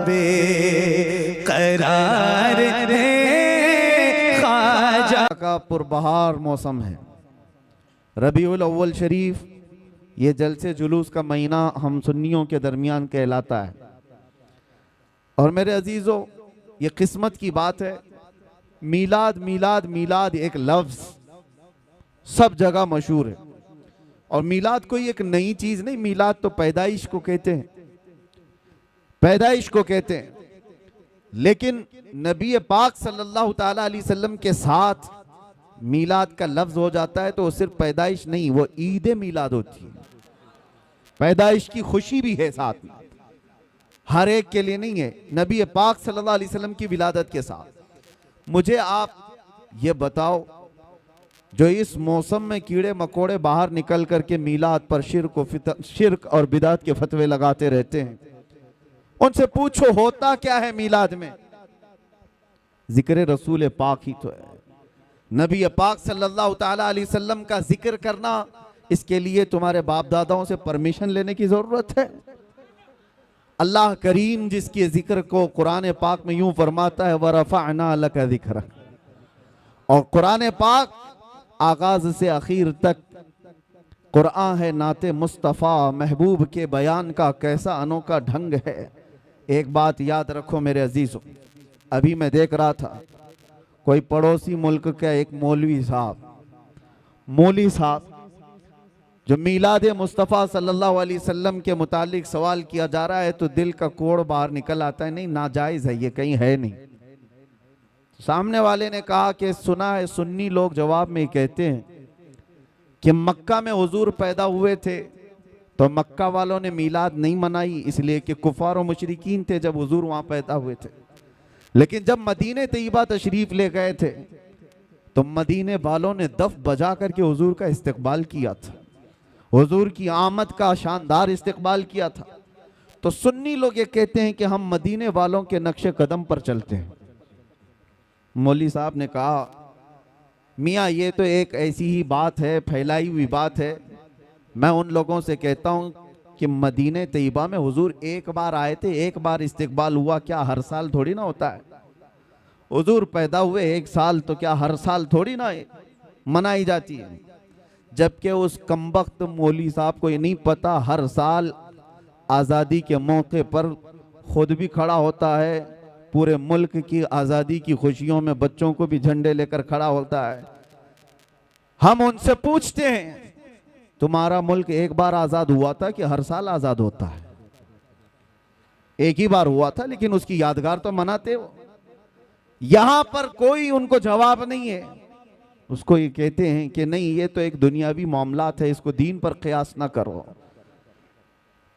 बेकरार है ख्वाजा का पुरबहार मौसम है। रबीउल अव्वल शरीफ ये जलसे जुलूस का महीना हम सुन्नियों के दरमियान कहलाता है। और मेरे अजीज़ों, ये किस्मत की बात है। मीलाद मीलाद मीलाद एक लफ्ज़ सब जगह मशहूर है। और मीलाद कोई एक नई चीज़ नहीं, मीलाद तो पैदाइश को कहते हैं, पैदाइश को कहते हैं। लेकिन नबी पाक सल्लल्लाहु ताला अलैहि वसल्लम के साथ मीलाद का लफ्ज हो जाता है तो वो सिर्फ पैदाइश नहीं, वो ईद मीलाद होती है। पैदाइश की खुशी भी है साथ में, हर एक के लिए नहीं है। नबी पाक सल्लल्लाहु अलैहि वसल्लम की विलादत के साथ मुझे आप ये बताओ, जो इस मौसम में कीड़े मकोड़े बाहर निकल करके मीलाद पर शिर्क और बिदात के फतवे लगाते रहते हैं, उनसे पूछो होता क्या है मीलाद में? जिक्र रसूल पाक ही तो है। नबी पाक सल्लल्लाहु ताला अलैहि वसल्लम का जिक्र करना, इसके लिए तुम्हारे बाप दादाओं से परमिशन लेने की जरूरत है? अल्लाह करीम जिसके जिक्र को कुरान पाक में यूं फरमाता है, वरफ़अना लका ज़िक्रक। और कुरान पाक आगाज से आखिर तक कुरान है नाते मुस्तफ़ा, महबूब के बयान का कैसा अनोखा ढंग है। एक बात याद रखो मेरे अजीजों, अभी मैं देख रहा था कोई पड़ोसी मुल्क का एक मौलवी साहब जो मीलाद मुस्तफ़ा सल्लल्लाहु अलैहि वसल्लम के मुतालिक सवाल किया जा रहा है तो दिल का कोड़ बाहर निकल आता है, नहीं नाजायज़ है ये, कहीं है नहीं। सामने वाले ने कहा कि सुना है सुन्नी लोग जवाब में कहते हैं कि मक्का में हुजूर पैदा हुए थे तो मक्का वालों ने मीलाद नहीं मनाई, इसलिए कि कुफार और मुशरिकीन थे जब हुजूर वहां पैदा हुए थे। लेकिन जब मदीने तैयबा तशरीफ ले गए थे तो मदीने वालों ने दफ बजा करके हुजूर का इस्तकबाल किया था, हुजूर की आमद का शानदार इस्तकबाल किया था। तो सुन्नी लोग ये कहते हैं कि हम मदीने वालों के नक्शे कदम पर चलते हैं। मौलवी साहब ने कहा, मियाँ ये तो एक ऐसी ही बात है, फैलाई हुई बात है। मैं उन लोगों से कहता हूँ कि मदीने तैयबा में हुजूर एक बार आए थे, एक बार इस्तकबाल हुआ, क्या हर साल थोड़ी ना होता है? हुजूर पैदा हुए एक साल तो क्या हर साल थोड़ी ना मनाई जाती है? जबकि उस कमबख्त मौलवी साहब को ये नहीं पता हर साल आज़ादी के मौके पर खुद भी खड़ा होता है, पूरे मुल्क की आज़ादी की खुशियों में बच्चों को भी झंडे लेकर खड़ा होता है। हम उनसे पूछते हैं तुम्हारा मुल्क एक बार आज़ाद हुआ था कि हर साल आज़ाद होता है? एक ही बार हुआ था, लेकिन उसकी यादगार तो मनाते हो। यहां पर कोई उनको जवाब नहीं है। उसको ये कहते हैं कि नहीं ये तो एक दुनियावी मामलात है, इसको दीन पर क़यास ना करो।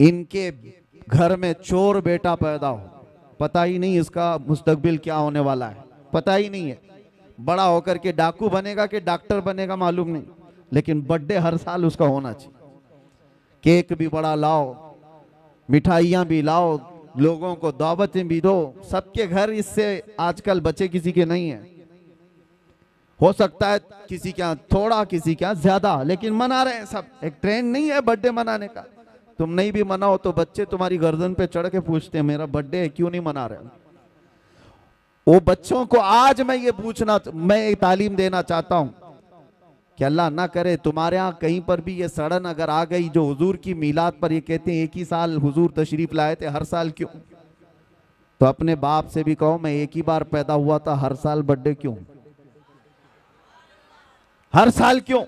इनके घर में चोर बेटा पैदा हो, पता ही नहीं इसका मुस्तकबिल क्या होने वाला है, पता ही नहीं है। बड़ा होकर के डाकू बनेगा कि डॉक्टर बनेगा मालूम नहीं, लेकिन बर्थडे हर साल उसका होना चाहिए। केक भी बड़ा लाओ, मिठाइयाँ भी लाओ, लोगों को दावतें भी दो। सबके घर इससे आजकल बच्चे किसी के नहीं है। हो सकता है किसी क्या थोड़ा, किसी क्या ज्यादा, लेकिन मना रहे हैं सब। एक ट्रेंड नहीं है बर्थडे मनाने का। तुम नहीं भी मनाओ तो बच्चे तुम्हारी गर्दन पे चढ़ के पूछते हैं मेरा बर्थडे है, क्यों नहीं मना रहे? वो बच्चों को आज मैं तालीम देना चाहता हूं कि अल्लाह ना करे तुम्हारे यहाँ कहीं पर भी ये सड़न अगर आ गई जो हुजूर की मीलाद पर ये कहते हैं एक ही साल हुजूर तशरीफ लाए थे, हर साल क्यों? तो अपने बाप से भी कहो मैं एक ही बार पैदा हुआ था, हर साल बर्थडे क्यों? हर साल क्यों?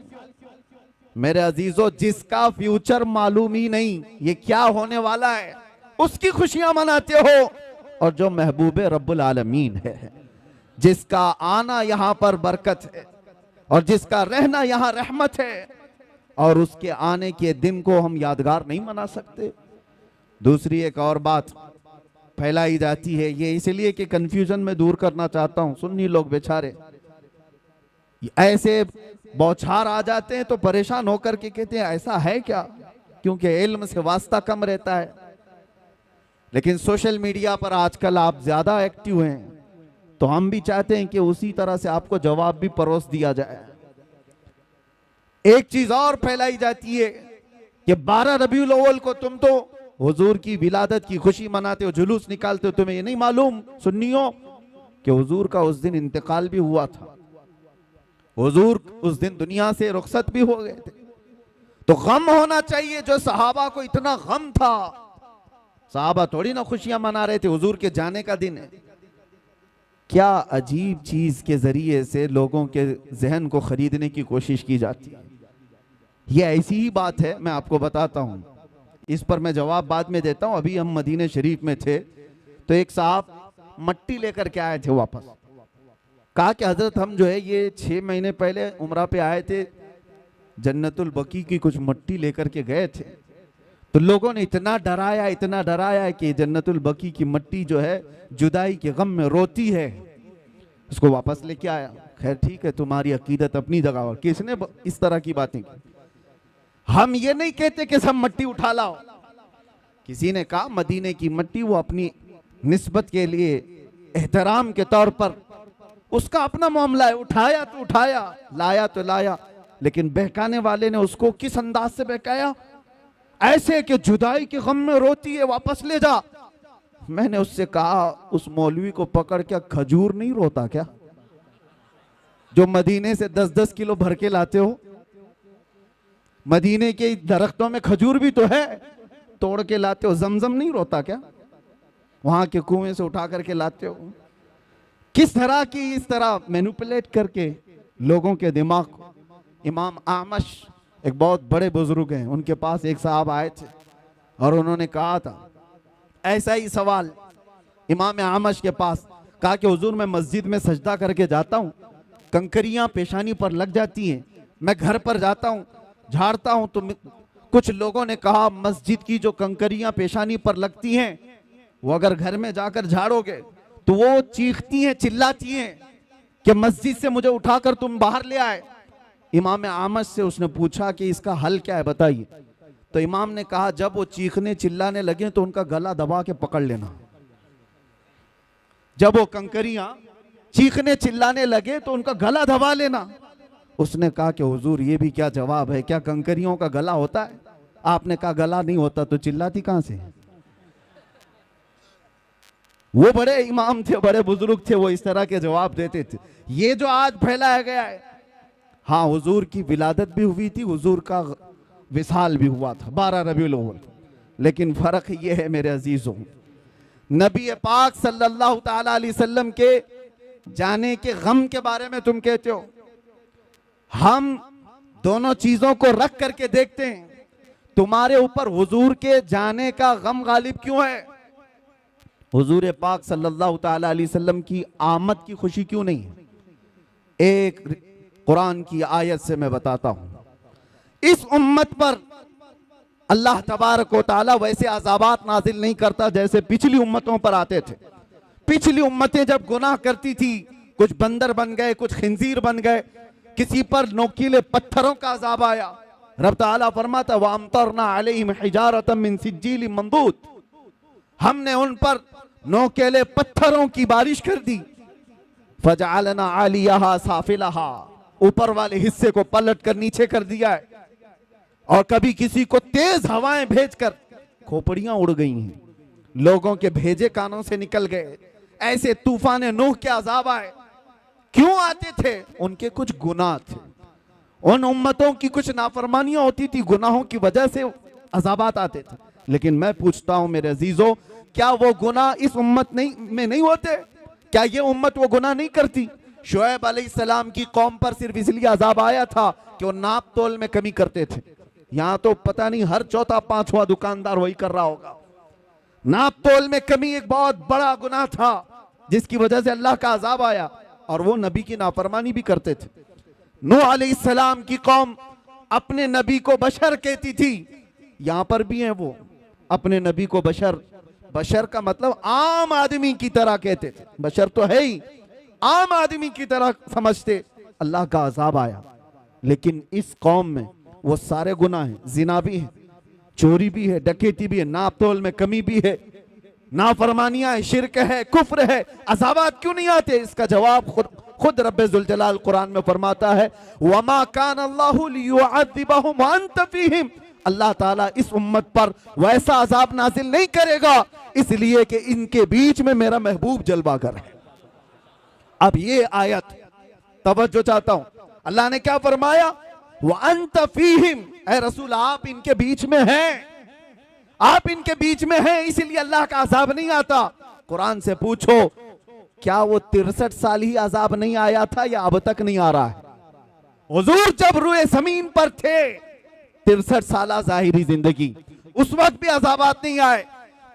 मेरे अजीजों, जिसका फ्यूचर मालूम ही नहीं ये क्या होने वाला है, उसकी खुशियां मनाते हो। और जो महबूब रब्बुल आलमीन है, जिसका आना यहां पर बरकत है और जिसका रहना यहां रहमत है, और उसके आने के दिन को हम यादगार नहीं मना सकते। दूसरी एक और बात फैलाई जाती है, ये इसलिए कि कंफ्यूजन में दूर करना चाहता हूं। सुन्नी लोग बेचारे ऐसे बौछार आ जाते हैं तो परेशान होकर के कहते हैं ऐसा है क्या, क्योंकि इल्म से वास्ता कम रहता है। लेकिन सोशल मीडिया पर आजकल आप ज्यादा एक्टिव हैं, तो हम भी चाहते हैं कि उसी तरह से आपको जवाब भी परोस दिया जाए। एक चीज और फैलाई जाती है कि 12 रबीउल अव्वल को तुम तो हुजूर की विलादत की खुशी मनाते हो, जुलूस निकालते हो, तुम्हें ये नहीं मालूम सुन्नियों कि हुजूर का उस दिन इंतकाल भी हुआ था, हुजूर उस दिन दुनिया से रुखसत भी हो गए थे। तो गम होना चाहिए जो सहाबा को इतना गम था। सहाबा थोड़ी ना खुशियां मना रहे थे, हुजूर के जाने का दिन है। क्या अजीब चीज के जरिए से लोगों के जहन को खरीदने की कोशिश की जाती है। ये ऐसी ही बात है, मैं आपको बताता हूं, इस पर मैं जवाब बाद में देता हूं। अभी हम मदीने शरीफ में थे तो एक साहब मट्टी लेकर के आए थे वापस। कहा कि हजरत हम जो है ये 6 महीने पहले उम्रा पे आए थे, जन्नतुल बकी की कुछ मट्टी लेकर के गए थे, तो लोगों ने इतना डराया कि जन्नतुल बकी की मट्टी जो है जुदाई के गम में रोती है, उसको वापस लेके आया। खैर ठीक है, तुम्हारी अकीदत अपनी जगह, और किसने इस तरह की बातें की। हम ये नहीं कहते कि सब मट्टी उठा लाओ। किसी ने कहा मदीने की मट्टी वो अपनी निस्बत के लिए एहतराम के तौर पर उसका अपना मामला है, उठाया तो उठाया, लाया तो लाया, लेकिन बहकाने वाले ने उसको किस अंदाज से बहकाया, ऐसे कि जुदाई के गम में रोती है, वापस ले जा। मैंने उससे कहा उस मौलवी को पकड़ के, खजूर नहीं रोता क्या जो मदीने से 10-10 किलो भर के लाते हो? मदीने के दरख्तों में खजूर भी तो है, तोड़ के लाते हो। जमजम नहीं रोता क्या, वहां के कुएं से उठा करके लाते हो? किस तरह की इस तरह मैनिपुलेट करके लोगों के दिमाग को। इमाम आमश एक बहुत बड़े बुजुर्ग हैं, उनके पास एक साहब आए थे और उन्होंने कहा था ऐसा ही सवाल इमाम आमश के पास। कहा कि हुजूर मैं मस्जिद में सजदा करके जाता हूँ, कंकरियां पेशानी पर लग जाती हैं, मैं घर पर जाता हूँ झाड़ता हूँ, तो कुछ लोगों ने कहा मस्जिद की जो कंकरियां पेशानी पर लगती हैं वो अगर घर में जाकर झाड़ोगे तो वो चीखती हैं, चिल्लाती हैं कि मस्जिद से मुझे उठाकर तुम बाहर ले आए। इमाम आमश से उसने पूछा कि इसका हल क्या है बताइए। तो इमाम ने कहा जब वो चीखने चिल्लाने लगे तो उनका गला दबा के पकड़ लेना। जब वो कंकरियां चीखने चिल्लाने लगे तो उनका गला दबा लेना। उसने कहा कि हुजूर ये भी क्या जवाब है, क्या कंकरियों का गला होता है? आपने कहा गला नहीं होता तो चिल्लाती कहां से? वो बड़े इमाम थे, बड़े बुजुर्ग थे, वो इस तरह के जवाब देते थे। ये जो आज फैलाया गया है, हाँ हुजूर की विलादत भी हुई थी, हुजूर का विसाल भी हुआ था 12 रबीउल अव्वल, लेकिन फर्क ये है मेरे अजीजों, नबी पाक सल्लल्लाहु ताला अलैहि वसल्लम के जाने के गम के बारे में तुम कहते हो। हम दोनों चीजों को रख करके देखते हैं, तुम्हारे ऊपर हुजूर के जाने का गम गालिब क्यों है? हुजूर पाक सल्लल्लाहु ताला अलैहि वसल्लम की आमद की खुशी क्यों नहीं है? एक कुरान की आयत से मैं बताता हूं। इस उम्मत पर अल्लाह तबारक व तआला वैसे अज़ाबात नाजिल नहीं करता जैसे पिछली उम्मतों पर आते थे। पिछली उम्मतें जब गुनाह करती थी, कुछ बंदर बन गए, कुछ खिंजीर बन गए, किसी पर नोकीले पत्थरों का अज़ाब आया, रब तआला फरमाता व अमतरना अलैहिम हिजारतम मिन सिज्जील मंदूद, हमने उन पर नोकेले पत्थरों की बारिश कर दी। फजअलना आलियहा साफिलहा, ऊपर वाले हिस्से को पलट कर नीचे कर दिया है, और कभी किसी को तेज हवाएं भेजकर खोपड़ियां उड़ गई हैं, लोगों के भेजे कानों से निकल गए। ऐसे तूफान नूह के अज़ाब आए। क्यों आते थे? उनके कुछ गुनाह थे, उन उम्मतों की कुछ नाफरमानियां होती थी, गुनाहों की वजह से अज़ाबात आते थे। लेकिन मैं पूछता हूं मेरे अजीजों, क्या वो गुनाह इस उम्मत में नहीं होते? क्या ये उम्मत वो गुनाह नहीं करती? शुएब अलैहिस्सलाम की कौम पर सिर्फ इसलिए अज़ाब आया था कि वो नाप तोल में कमी करते थे। यहां तो पता नहीं हर चौथा पांचवा दुकानदार वही कर रहा होगा। नाप तोल में कमी एक बहुत बड़ा गुनाह था जिसकी वजह से अल्लाह का अज़ाब आया, और वो नबी की नाफरमानी भी करते थे। नूह अलैहिस्सलाम की कौम अपने नबी को बशर कहती थी, यहां पर भी है वो अपने नबी को बशर। बशर का मतलब आम आदमी की तरह कहते थे, बशर तो है ही, आम आदमी की तरह समझते। अल्लाह का अज़ाब आया। लेकिन इस कौम में वो सारे गुनाह हैं, जिना भी है, चोरी भी है, डकैती भी है, नाप तोल में कमी भी है, नाफरमानियां है, शिर्क है, कुफ्र है। अज़ाबात क्यों नहीं आते? इसका जवाब खुद रब्बे ज़ुल जलाल कुरान में फरमाता है, वमा कान अल्लाहु लियुअज़्ज़िबहुम व अंत फीहिम अल्लाह ताला इस उम्मत पर वैसा अजाब नाजिल नहीं करेगा, इसलिए कि इनके बीच में मेरा महबूब जलवागर है। अब ये आयत तवज्जो चाहता हूं, अल्लाह ने क्या फरमाया, व अंत फीहिम, ऐ रसूल आप इनके बीच में हैं, आप इनके बीच में हैं, इसलिए अल्लाह का अजाब नहीं आता। कुरान से पूछो क्या वो 63 साल ही अजाब नहीं आया था या अब तक नहीं आ रहा है? हुजूर जब रुए जमीन पर थे 63 साल जाहिरी जिंदगी, उस वक्त भी अजाबात नहीं आए।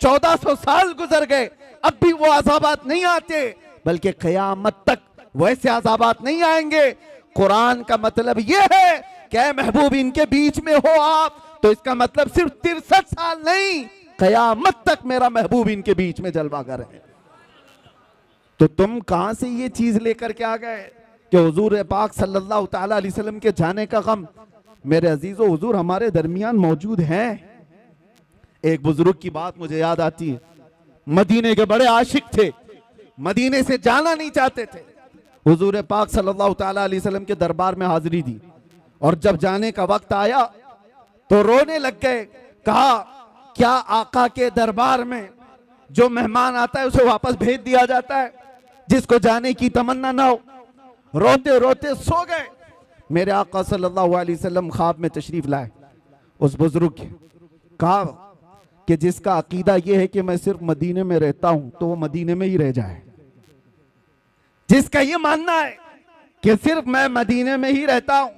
1400 साल गुजर गए, अब भी वो अजाबात नहीं आते, बल्कि क़यामत तक वैसे अजाबात नहीं आएंगे। कुरान का मतलब यह है कि महबूब इनके बीच में हो आप, तो इसका मतलब सिर्फ 63 साल नहीं, क़यामत तक मेरा महबूब इनके बीच में जलवागर है। तो तुम कहां से ये चीज लेकर के आ गए कि हुजूर पाक सल्लल्लाहु ताला अलैहि वसल्लम के जाने का गम? मेरे अजीजों, हुजूर हमारे दरमियान मौजूद हैं। एक बुजुर्ग की बात मुझे याद आती है, मदीने के बड़े आशिक थे, मदीने से जाना नहीं चाहते थे। हुजूर पाक सल्लल्लाहु ताला अलैहि वसल्लम के दरबार में हाजिरी दी और जब जाने का वक्त आया तो रोने लग गए। कहा क्या आका के दरबार में जो मेहमान आता है उसे वापस भेज दिया जाता है, जिसको जाने की तमन्ना ना हो? रोते रोते सो गए। मेरे आका सल्लल्लाहु अलैहि वसल्लम ख्वाब में तशरीफ लाए उस बुजुर्ग के, कहा कि जिसका अकीदा यह है कि मैं सिर्फ मदीने में रहता हूं तो वो मदीने में ही रह जाए। जिसका ये मानना है कि सिर्फ मैं मदीने में ही रहता हूं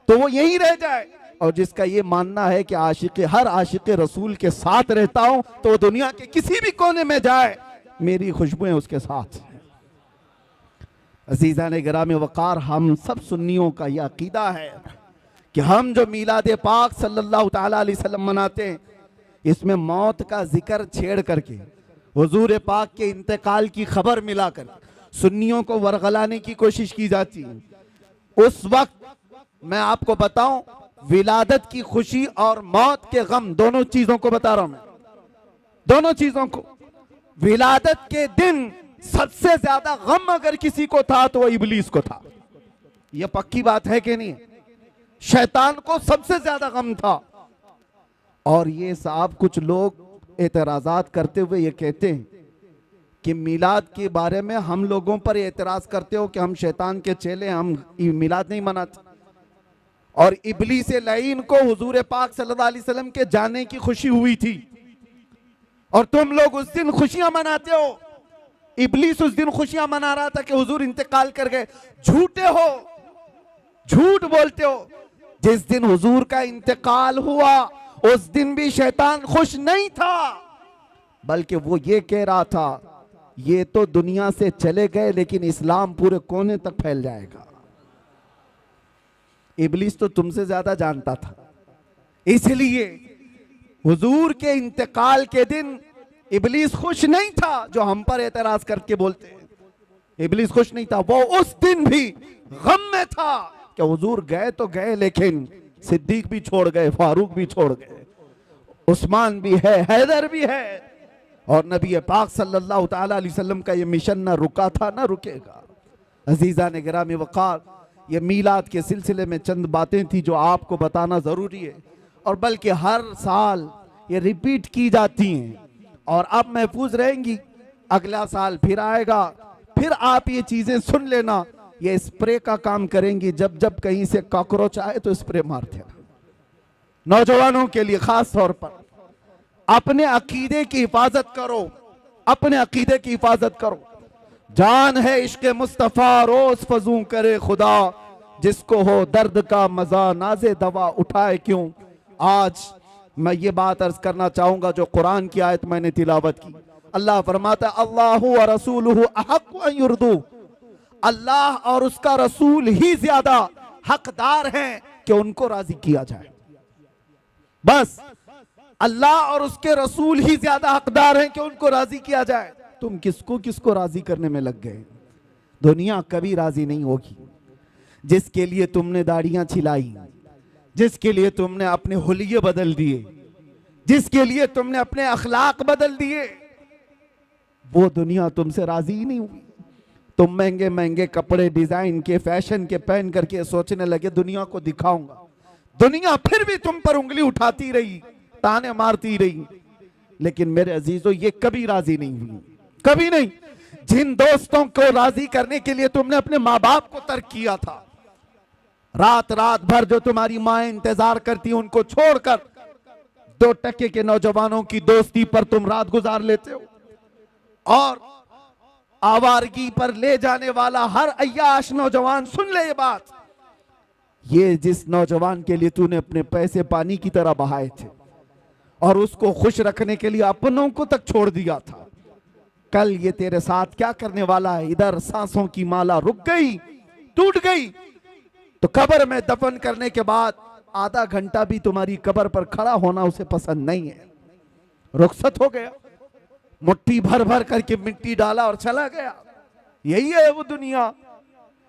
तो वो यही रह जाए, और जिसका ये मानना है कि हर आशिक रसूल के साथ रहता हूं तो वो दुनिया के किसी भी कोने में जाए, मेरी खुशबुएं उसके साथ। अजीज़ान गिराम वक़ार, हम सब सुन्नियों का यह अकीदा है कि हम जो मीलाद पाक सल्लल्लाहु ताला अलैहि वसल्लम मनाते हैं, इसमें मौत का जिक्र छेड़ करके हुजूर पाक के इंतकाल की खबर मिलाकर सुन्नियों को वरगलाने की कोशिश की जाती है। उस वक्त मैं आपको बताऊं, विलादत की खुशी और मौत के गम, दोनों चीजों को बता रहा हूं मैं, दोनों चीजों को। विलादत के दिन सबसे ज्यादा गम अगर किसी को था तो वह इबलीस को था। यह पक्की बात है कि नहीं? शैतान को सबसे ज्यादा गम था। और ये साहब कुछ लोग एतराजात करते हुए ये कहते हैं कि मिलाद के बारे में हम लोगों पर एतराज करते हो कि हम शैतान के चेले, हम मिलाद नहीं मनाते। और इबलीस लईन को हुजूर पाक सल्लल्लाहु अलैहि वसल्लम के जाने की खुशी हुई थी और तुम लोग उस दिन खुशियां मनाते हो। इबलीस उस दिन खुशियां मना रहा था कि हुजूर इंतकाल कर गए। झूठे हो, झूठ बोलते हो। जिस दिन हुजूर का इंतकाल हुआ उस दिन भी शैतान खुश नहीं था, बल्कि वो ये कह रहा था ये तो दुनिया से चले गए लेकिन इस्लाम पूरे कोने तक फैल जाएगा। इबलीस तो तुमसे ज्यादा जानता था, इसलिए हुजूर के इंतकाल के दिन इबलीस खुश नहीं था जो हम पर एतराज करके बोलते हैं। इबलीस खुश नहीं था, वो उस दिन भी गम में था कि हुजूर गए तो गए लेकिन सिद्दीक भी छोड़ गए, फारूक भी छोड़ गए, उस्मान भी है, हैदर भी है, और नबी पाक सल्लल्लाहु ताला अलैहि वसल्लम का ये मिशन ना रुका था ना रुकेगा। अजीज़ान गिरामी वक़ार, ये मीलाद के सिलसिले में चंद बातें थी जो आपको बताना ज़रूरी है, और बल्कि हर साल ये रिपीट की जाती हैं और अब महफूज रहेंगी। अगला साल फिर आएगा, फिर आप ये चीज़ें सुन लेना। ये स्प्रे का काम करेंगी, जब जब कहीं से कॉकरोच आए तो स्प्रे मारते। नौजवानों के लिए खास तौर पर अपने अकीदे की हिफाजत करो, अपने अकीदे की हिफाजत करो। जान है इश्क मुस्तफ़ा रोज फजू करे खुदा, जिसको हो दर्द का मजा नाजे दवा उठाए क्यों। आज मैं ये बात अर्ज करना चाहूंगा जो कुरान की आयत मैंने तिलावत की। अल्लाह फरमाता है अल्लाहु व रसूलुहु अहक्कु अन युर्दू, अल्लाह और उसका रसूल ही ज्यादा हकदार हैं कि उनको राजी किया जाए। बस अल्लाह और उसके रसूल ही ज्यादा हकदार हैं कि उनको राजी किया जाए। तुम किसको किसको राजी करने में लग गए? दुनिया कभी राजी नहीं होगी। जिसके लिए तुमने दाढ़ियां छिलाई, जिसके लिए तुमने अपने हुलिये बदल दिए, जिसके लिए तुमने अपने अखलाक बदल दिए, वो दुनिया तुमसे राजी ही नहीं हुई। तुम महंगे महंगे कपड़े डिजाइन के, फैशन के पहन करके सोचने लगे दुनिया को दिखाऊंगा, दुनिया फिर भी तुम पर उंगली उठाती रही, ताने मारती रही, लेकिन मेरे अजीजों ये कभी राजी नहीं हुई, कभी नहीं। जिन दोस्तों को राजी करने के लिए तुमने अपने माँ बाप को तर्क किया था, रात रात भर जो तुम्हारी माँ इंतजार करती उनको छोड़कर 2 टके के नौजवानों की दोस्ती पर तुम रात गुजार लेते हो, और आवारगी पर ले जाने वाला हर अय्याश नौजवान, सुन ले ये बात, ये जिस नौजवान के लिए तूने अपने पैसे पानी की तरह बहाए थे और उसको खुश रखने के लिए अपनों को तक छोड़ दिया था, कल ये तेरे साथ क्या करने वाला है। इधर सांसों की माला रुक गई, टूट गई, तो कब्र में दफन करने के बाद आधा घंटा भी तुम्हारी कब्र पर खड़ा होना उसे पसंद नहीं है, रुखसत हो गया, मुट्ठी भर भर करके मिट्टी डाला और चला गया। यही है वो दुनिया।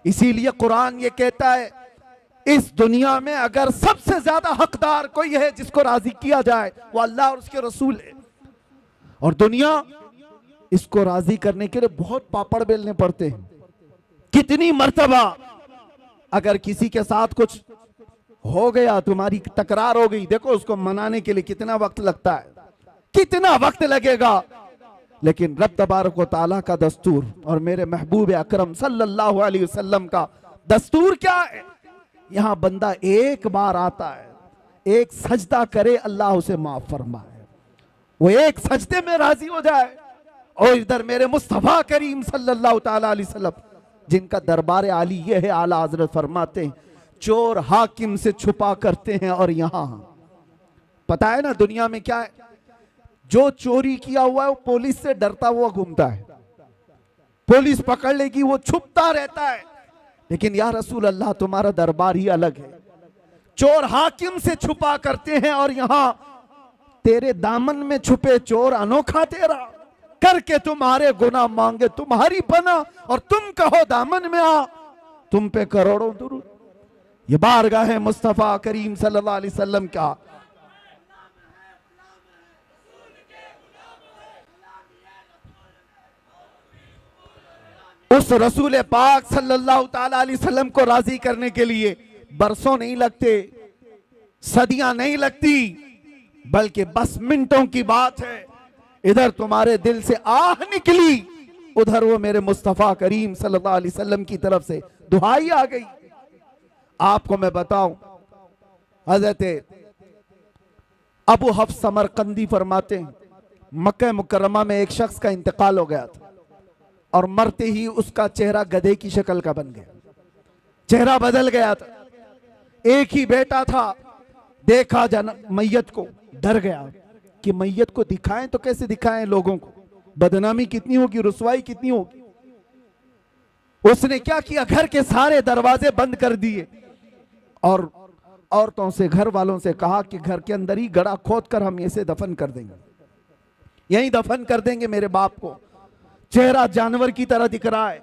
इसीलिए कुरान ये कहता है, इस दुनिया में अगर सबसे ज्यादा हकदार कोई है जिसको राजी किया जाए वो अल्लाह और उसके रसूल है, और दुनिया इसको राजी करने के लिए बहुत पापड़ बेलने पड़ते हैं। कितनी मर्तबा अगर किसी के साथ कुछ हो गया, तुम्हारी तकरार हो गई, देखो उसको मनाने के लिए कितना वक्त लगता है, कितना वक्त लगेगा, लेकिन रब तबारक व तआला का दस्तूर और मेरे महबूब अकरम सल्लल्लाहु अलैहि वसल्लम का दस्तूर क्या है, यहां बंदा एक बार आता है, एक सजदा करे, अल्लाह उसे माफ फरमाए, वो एक सजदे में राजी हो जाए। और इधर मेरे मुस्तफा करीम सल्लल्लाहु ताला अलैहि वसल्लम, जिनका दरबार आली ये है, आला हजरत फरमाते हैं, चोर हाकिम से छुपा करते हैं, और यहां पता है ना दुनिया में क्या है, जो चोरी किया हुआ है वो पुलिस से डरता हुआ घूमता है, पुलिस पकड़ लेगी वो छुपता रहता है। लेकिन या रसूल अल्लाह तुम्हारा दरबार ही अलग है, चोर हाकिम से छुपा करते हैं, और यहां तेरे दामन में छुपे चोर अनोखा तेरा, करके तुम्हारे गुनाह मांगे तुम्हारी पना, और तुम कहो दामन में आ, तुम पे करोड़ों दुरूद। ये बारगाह है मुस्तफा करीम सल्लल्लाहु अलैहि वसल्लम का। उस रसूल पाक सल्लल्लाहु ताला अलैहि वसल्लम को राजी करने के लिए बरसों नहीं लगते, सदियां नहीं लगती, बल्कि बस मिनटों की बात है। इधर तुम्हारे दिल से आह निकली, उधर वो मेरे मुस्तफा करीम सल्लल्लाहु अलैहि वसल्लम की तरफ से दुहाई आ गई। आपको मैं बताऊं, हजरत अबू हफ्स समरकंदी फरमाते हैं, मक्का मुकर्रमा में एक शख्स का इंतकाल हो गया था, और मरते ही उसका चेहरा गधे की शक्ल का बन गया, चेहरा बदल गया था। एक ही बेटा था, देखा मैयत को, डर गया कि मैयत को दिखाएं तो कैसे दिखाएं लोगों को, बदनामी कितनी होगी, रुसवाई कितनी होगी। उसने क्या किया, घर के सारे दरवाजे बंद कर दिए, और औरतों से, घर वालों से कहा कि घर के अंदर ही गड़ा खोद कर हम इसे दफन कर देंगे, यहीं दफन कर देंगे मेरे बाप को। चेहरा जानवर की तरह दिख रहा है,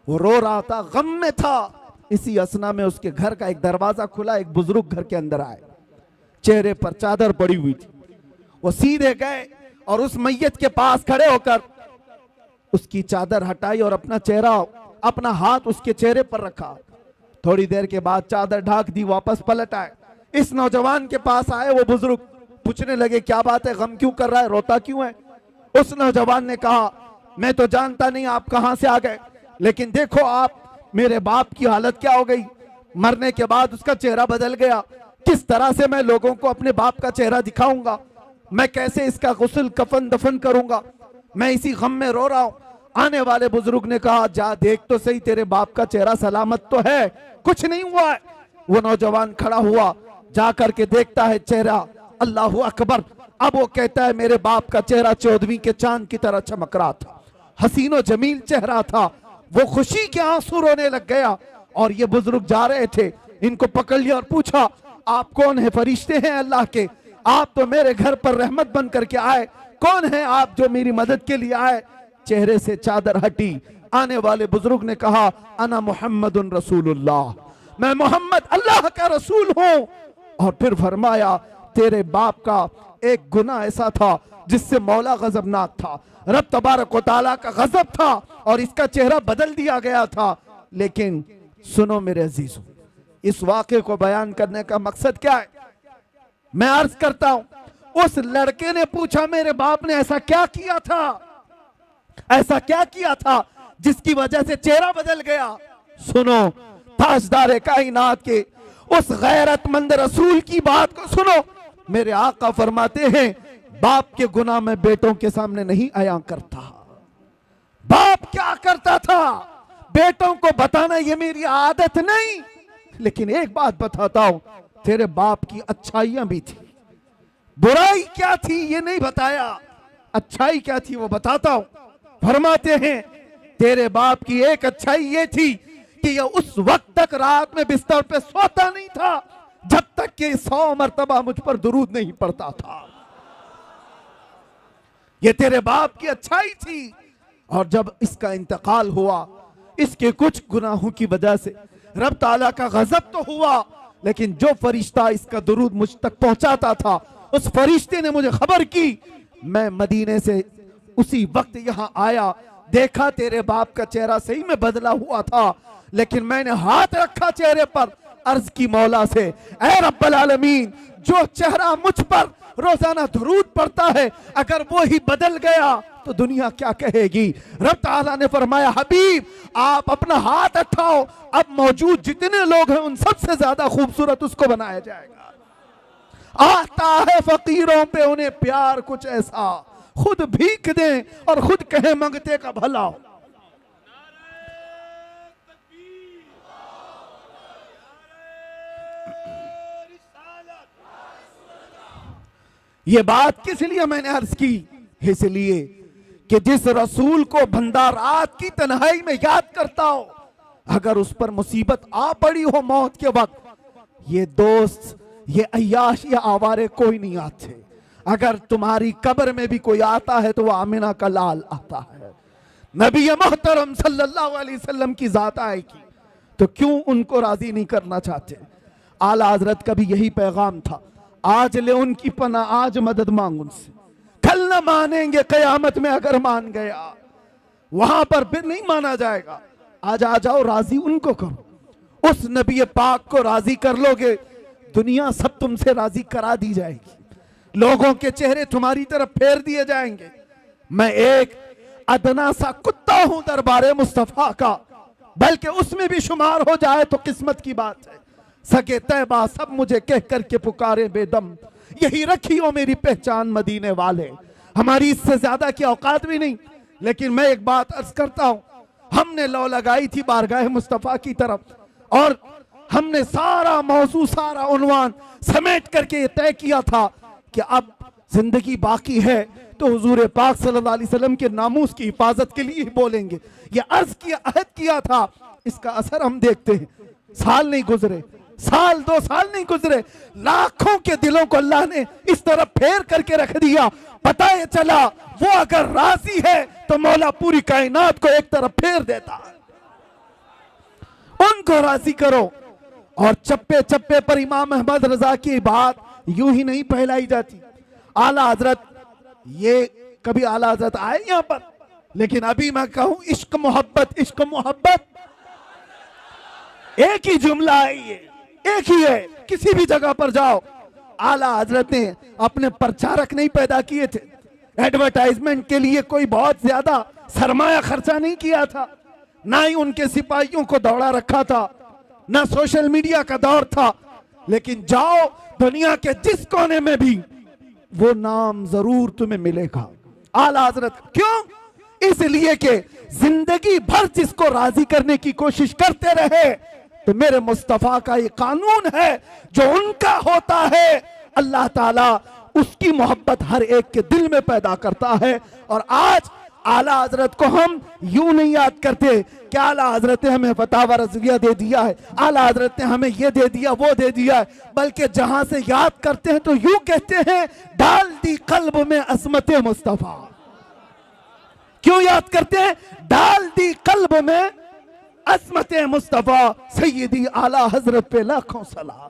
वो रो रहा था, गम में था। इसी असना में उसके घर का एक दरवाजा खुला, एक बुजुर्ग घर के अंदर आए, चेहरे पर चादर पड़ी हुई थी। वो सीधे गए और उस मैयत के पास खड़े होकर उसकी चादर हटाई और अपना चेहरा, अपना हाथ उसके चेहरे पर रखा। थोड़ी देर के बाद चादर ढाक दी, वापस पलट आए, इस नौजवान के पास आए। वो बुजुर्ग पूछने लगे, क्या बात है, गम क्यों कर रहा है, रोता क्यों है। उस नौजवान ने कहा, मैं तो जानता नहीं आप कहां से आ गए, लेकिन देखो आप मेरे बाप की हालत क्या हो गई, मरने के बाद उसका चेहरा बदल गया, किस तरह से मैं लोगों को अपने बाप का चेहरा दिखाऊंगा, मैं कैसे इसका गुस्ल कफन दफन करूंगा, मैं इसी गम में रो रहा हूं। आने वाले बुजुर्ग ने कहा, जा देख तो सही, तेरे बाप का चेहरा सलामत तो है, कुछ नहीं हुआ है। वो नौजवान खड़ा हुआ, जा करके देखता है चेहरा, अल्लाहु अकबर। अब वो कहता है, मेरे बाप का चेहरा 14वीं के चांद की तरह चमक रहा था, हसीनो जमील चेहरा था। वो खुशी के आंसू रोने लग गया, और ये बुजुर्ग जा रहे थे, इनको पकड़ लिया और पूछा, आप कौन है, फरिश्ते हैं अल्लाह के, आप तो मेरे घर पर रहमत बन करके आए, कौन है आप जो मेरी मदद के लिए आए। चेहरे से चादर हटी, आने वाले बुजुर्ग ने कहा, अना मुहम्मदुन रसूलुल्लाह, मैं मोहम्मद अल्लाह का रसूल हूं। और फिर फरमाया, तेरे बाप का एक गुनाह ऐसा था जिससे मौला गजबनाक था, रब तबारक व तआला का गजब था, और इसका चेहरा बदल दिया गया था। लेकिन सुनो मेरे अजीजों, इस वाक़े को बयान करने का मकसद क्या है? मैं अर्ज करता हूं, उस लड़के ने पूछा मेरे बाप ने ऐसा क्या किया था, ऐसा क्या किया था जिसकी वजह से चेहरा बदल गया। सुनो, ताजदार कायनात के उस गैरतमंद रसूल की बात को सुनो। मेरे आका फरमाते हैं, बाप के गुनाह में बेटों के सामने नहीं आया करता। बाप क्या करता था, बेटों को बताना ये मेरी आदत नहीं, लेकिन एक बात बताता हूं, तेरे बाप की अच्छाइयां भी थी, बुराई क्या थी ये नहीं बताया, अच्छाई क्या थी वो बताता हूं। फरमाते हैं, तेरे बाप की एक अच्छाई ये थी कि ये उस वक्त तक रात में बिस्तर पे सोता नहीं था जब तक कि 100 मर्तबा मुझ पर दुरूद नहीं पड़ता था। ये तेरे बाप की अच्छाई थी। और जब इसका इंतकाल हुआ, इसके कुछ गुनाहों की वजह से रब ताला का गजब तो हुआ, लेकिन जो फरिश्ता इसका दुरूद मुझ तक पहुंचाता था, उस फरिश्ते ने मुझे खबर की। मैं मदीने से उसी वक्त यहां आया, देखा तेरे बाप का चेहरा सही में बदला हुआ था, लेकिन मैंने हाथ रखा चेहरे पर, अर्ज की मौला से, ऐ रब्बल आलमीन, जो चेहरा मुझ पर रोजाना दुरूद पड़ता है, अगर वो ही बदल गया तो दुनिया क्या कहेगी। रब ताला ने फरमाया, हबीब आप अपना हाथ उठाओ, अब मौजूद जितने लोग हैं उन सबसे ज्यादा खूबसूरत उसको बनाया जाएगा। आता है फकीरों पे उन्हें प्यार कुछ ऐसा, खुद भीख दें और खुद कहें मंगते का भला। ये बात किस लिए मैंने अर्ज की, इसलिए कि जिस रसूल को बंदा रात की तन्हाई में याद करता हो, अगर उस पर मुसीबत आ पड़ी हो मौत के वक्त, ये दोस्त, ये अय्याश, ये आवारे कोई नहीं आते। अगर तुम्हारी कब्र में भी कोई आता है तो वह आमिना का लाल आता है, नबी मोहतरम सल्लल्लाहु अलैहि वसल्लम की जात आएगी, तो क्यों उनको राजी नहीं करना चाहते। आला हजरत का भी यही पैगाम था, आज ले उनकी पना, आज मदद मांग उनसे, कल न मानेंगे कयामत में अगर मान गया, वहां पर फिर नहीं माना जाएगा। आज आ जाओ, राजी उनको करो, उस नबी पाक को राजी कर लोगे, दुनिया सब तुमसे राजी करा दी जाएगी, लोगों के चेहरे तुम्हारी तरफ फेर दिए जाएंगे। मैं एक अदना सा कुत्ता हूं दरबारे मुस्तफा का, बल्कि उसमें भी शुमार हो जाए तो किस्मत की बात है। सके तैबा सब मुझे कह करके पुकारे बेदम, यही रखी हो मेरी पहचान मदीने वाले। हमारी इससे ज्यादा की औकात भी नहीं, लेकिन मैं एक बात अर्ज करता हूं, हमने लौ लगाई थी बारगाह मुस्तफा की तरफ, और हमने सारा मौजू, सारा उन्वान समेट करके ये तय किया था कि अब जिंदगी बाकी है तो हुजूर पाक सल्लल्लाहु अलैहि वसल्लम के नामूस की हिफाजत के लिए ही बोलेंगे। ये अर्ज किया, अहद किया था, इसका असर हम देखते हैं। साल नहीं गुजरे, साल 2 साल नहीं गुजरे, लाखों के दिलों को अल्लाह ने इस तरफ फेर करके रख दिया। पता है चला, वो अगर राजी है तो मौला पूरी कायनात को एक तरफ फेर देता है। उनको राजी करो। और चप्पे चप्पे पर इमाम अहमद रजा की बात यूं ही नहीं फैलाई जाती। आला हजरत, ये कभी आला हजरत आए यहां पर, लेकिन अभी मैं कहूं इश्क मोहब्बत, इश्क मोहब्बत एक ही जुमला है, ये एक ही है। किसी भी जगह पर जाओ, आला हजरत ने अपने प्रचारक नहीं पैदा किए थे, एडवर्टाइजमेंट के लिए कोई बहुत ज्यादा सरमाया खर्चा नहीं किया था, ना ही उनके सिपाहियों को दौड़ा रखा था, ना सोशल मीडिया का दौर था। लेकिन जाओ दुनिया के जिस कोने में भी, वो नाम जरूर तुम्हें मिलेगा, आला हजरत। क्यों? इसलिए कि जिंदगी भर जिसको राजी करने की कोशिश करते रहे, तो मेरे मुस्तफा का ये कानून है, जो उनका होता है अल्लाह ताला उसकी मोहब्बत हर एक के दिल में पैदा करता है। और आज आला हजरत को हम यूं नहीं याद करते कि आला हजरत ने हमें फतावा रज़विया दे दिया है, आला हजरत ने हमें ये दे दिया, वो दे दिया है, बल्कि जहां से याद करते हैं तो यूं कहते हैं, डाल दी कल्ब में असमत मुस्तफा। क्यों याद करते हैं? डाल दी कल्ब में असमत मुस्तफा, सैयदी आला हजरत पे लाखों सलाम।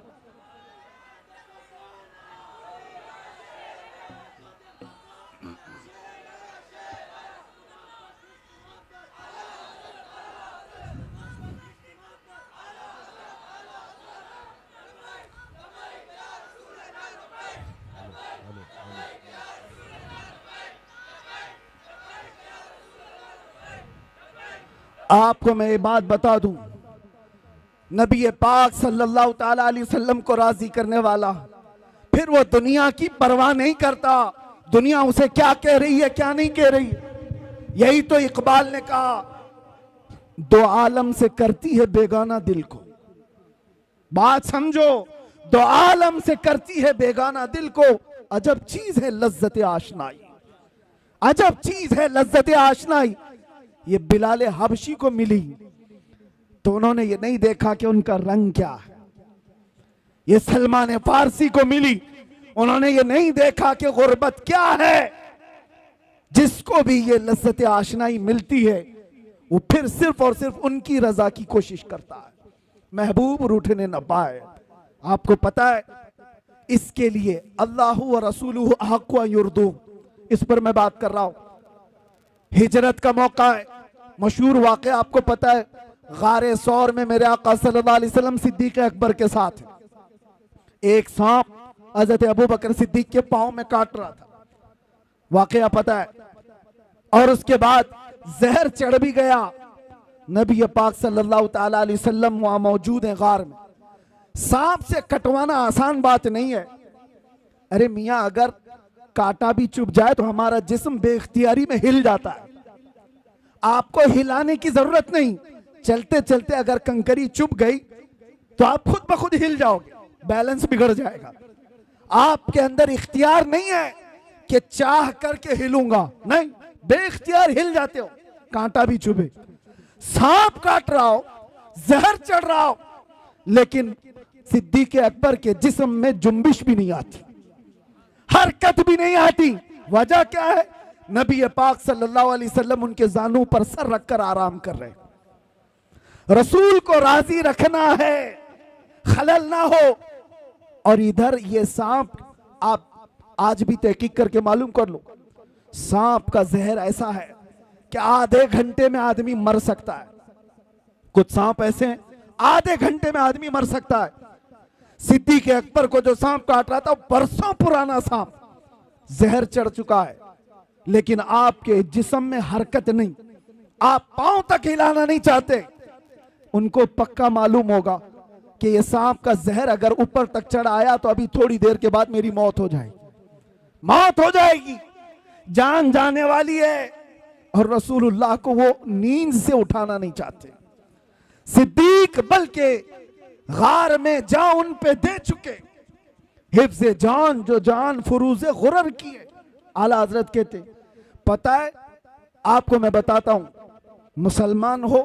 आपको मैं ये बात बता दूं, नबी पाक सल्लल्लाहु ताला अलैहि वसल्लम को राजी करने वाला, फिर वो दुनिया की परवाह नहीं करता, दुनिया उसे क्या कह रही है क्या नहीं कह रही। यही तो इकबाल ने कहा, दो आलम से करती है बेगाना दिल को। बात समझो, दो आलम से करती है बेगाना दिल को, अजब चीज है लज्जत आशनाई, अजब चीज है लज्जत आशनाई। ये बिलाल हबशी को मिली तो उन्होंने ये नहीं देखा कि उनका रंग क्या है। ये सलमान फारसी को मिली, उन्होंने ये नहीं देखा कि गुर्बत क्या है। जिसको भी ये लज्जत आशनाई मिलती है वो फिर सिर्फ और सिर्फ उनकी रजा की कोशिश करता है, महबूब रूठने न पाए। आपको पता है, इसके लिए अल्लाह व रसूलुहु अहक्कु अन युर्दू, इस पर मैं बात कर रहा हूं। हिजरत का मौका है, मशहूर वाक़या आपको पता है, गारे सौर में मेरे आका सल्लल्लाहु अलैहि वसल्लम सिद्दीक अकबर के साथ एक सांप हज़रत अबू बकर सिद्दीक के पांव में काट रहा था, वाक़या पता है। और उसके बाद जहर चढ़ भी गया। नबी पाक सल्लल्लाहु ताला अलैहि वसल्लम वहां मौजूद हैं गार में। सांप से कटवाना आसान बात नहीं है। अरे मियां, अगर कांटा भी चुभ जाए तो हमारा जिस्म बेख्तियारी में हिल जाता है, आपको हिलाने की जरूरत नहीं। चलते चलते अगर कंकरी चुभ गई तो आप खुद ब खुद हिल जाओगे, बैलेंस बिगड़ जाएगा। आपके अंदर इख्तियार नहीं है कि चाह करके हिलूंगा, नहीं, बेइख्तियार हिल जाते हो, कांटा भी चुभे। सांप काट रहा हो, जहर चढ़ रहा हो, लेकिन सिद्दीक अकबर के जिस्म में जुम्बिश भी नहीं आती, हरकत भी नहीं आती। वजह क्या है? नबी पाक सल्लल्लाहु अलैहि वसल्लम उनके जानू पर सर रखकर आराम कर रहे हैं। रसूल को राजी रखना है, खलल ना हो। और इधर ये सांप, आप आज भी तहकीक करके मालूम कर लो, सांप का जहर ऐसा है कि आधे घंटे में आदमी मर सकता है। कुछ सांप ऐसे हैं आधे घंटे में आदमी मर सकता है। सिद्दीक अकबर को जो सांप काट रहा था, बरसों पुराना सांप, जहर चढ़ चुका है, लेकिन आपके जिस्म में हरकत नहीं, आप पांव तक हिलाना नहीं चाहते। उनको पक्का मालूम होगा कि ये सांप का जहर अगर ऊपर तक चढ़ आया तो अभी थोड़ी देर के बाद मेरी मौत हो जाएगी, मौत हो जाएगी, जान जाने वाली है। और रसूलुल्लाह को वो नींद से उठाना नहीं चाहते। सिद्दीक बल्कि गार में जान उन पे दे चुके, हिफ्ज़े जान जो जान फुरूज़े गुरर की है। आला हजरत कहते, पता है आपको मैं बताता हूं, मुसलमान हो